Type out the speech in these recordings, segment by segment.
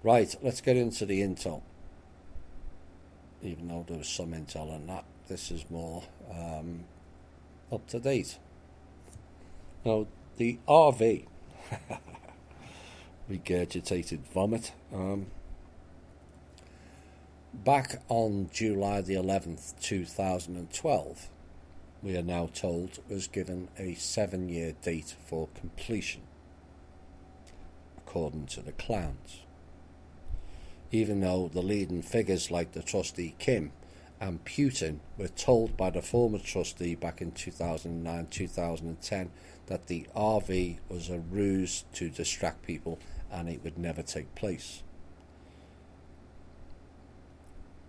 Right, let's get into the intel. Even though there was some intel on that, this is more up to date. Now, the RV, regurgitated vomit, back on July the 11th, 2012, we are now told was given a 7-year date for completion, according to the clowns. Even though the leading figures like the trustee Kim and Putin were told by the former trustee back in 2009-2010 that the RV was a ruse to distract people and it would never take place.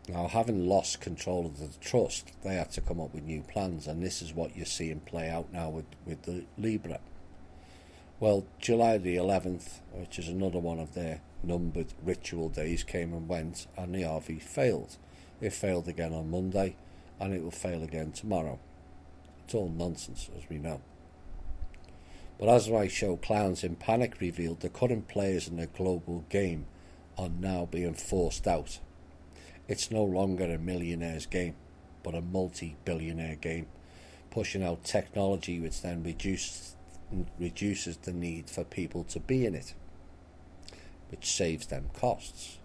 Now, having lost control of the trust, they had to come up with new plans, and this is what you're seeing play out now with the Libra. Well, July the 11th, which is another one of their numbered ritual days, came and went, and the RV failed. It failed again on Monday, and it will fail again tomorrow. It's all nonsense, as we know. But as my show Clowns in Panic revealed, the current players in the global game are now being forced out. It's no longer a millionaire's game, but a multi-billionaire game, pushing out technology which then reduces the need for people to be in it, which saves them costs.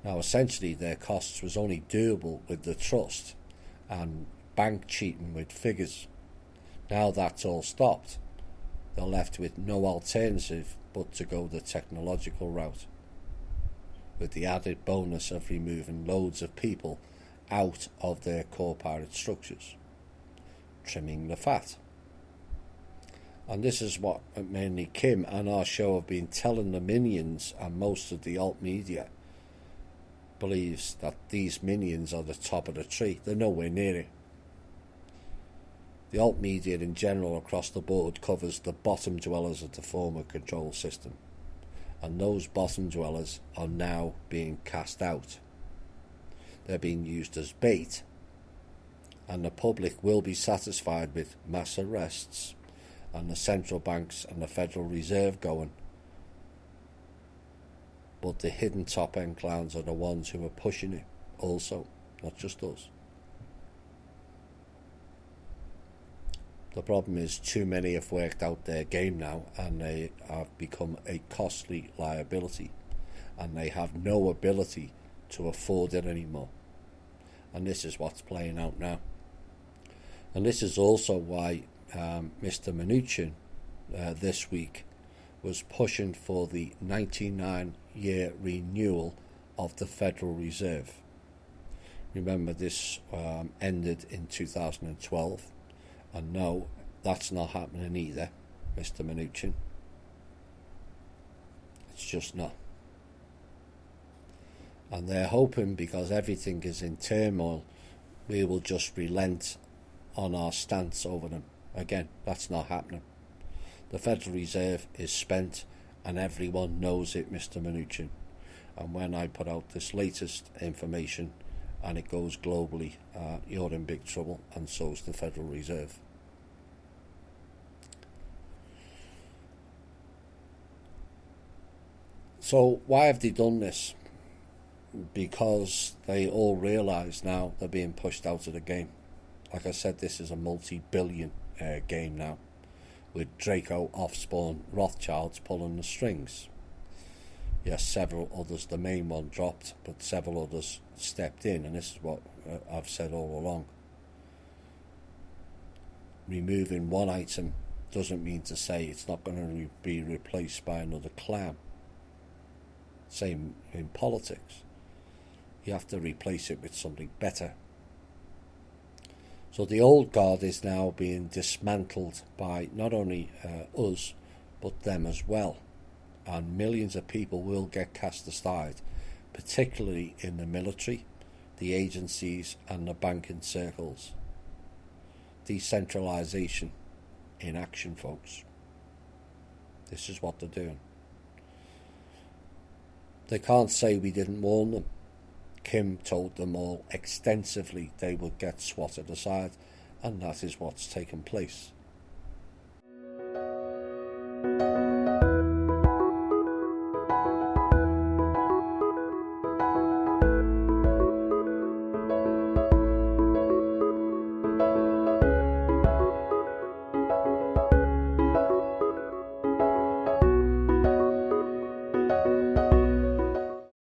Now, essentially, their costs was only doable with the trust and bank cheating with figures. Now that's all stopped. They're left with no alternative but to go the technological route, with the added bonus of removing loads of people out of their corporate structures, trimming the fat. And this is what mainly Kim and our show have been telling the minions, and most of the alt media believes that these minions are the top of the tree. They're nowhere near it. The alt media in general across the board covers the bottom dwellers of the former control system, and those bottom dwellers are now being cast out. They're being used as bait, and the public will be satisfied with mass arrests and the central banks and the Federal Reserve going. But the hidden top end clowns are the ones who are pushing it also, not just us. The problem is too many have worked out their game now, and they have become a costly liability, and they have no ability to afford it anymore. And this is what's playing out now. And this is also why Mr. Mnuchin this week was pushing for the 99-year renewal of the Federal Reserve. Remember, this ended in 2012. And no, that's not happening either, Mr. Mnuchin. It's just not. And they're hoping, because everything is in turmoil, we will just relent on our stance over them. Again, that's not happening. The Federal Reserve is spent, and everyone knows it, Mr. Mnuchin. And when I put out this latest information, and it goes globally, you're in big trouble, and so's the Federal Reserve. So why have they done this? Because they all realise now they're being pushed out of the game. Like I said, this is a multi-billion game now, with Draco Offspawn Rothschilds pulling the strings. Yes, several others, the main one dropped, but several others stepped in, and this is what I've said all along. Removing one item doesn't mean to say it's not going to be replaced by another clown. Same in politics. You have to replace it with something better. So the old guard is now being dismantled by not only us, but them as well. And millions of people will get cast aside, particularly in the military, the agencies and the banking circles. Decentralisation in action, folks. This is what they're doing. They can't say we didn't warn them. Kim told them all extensively they would get swatted aside, and that is what's taken place.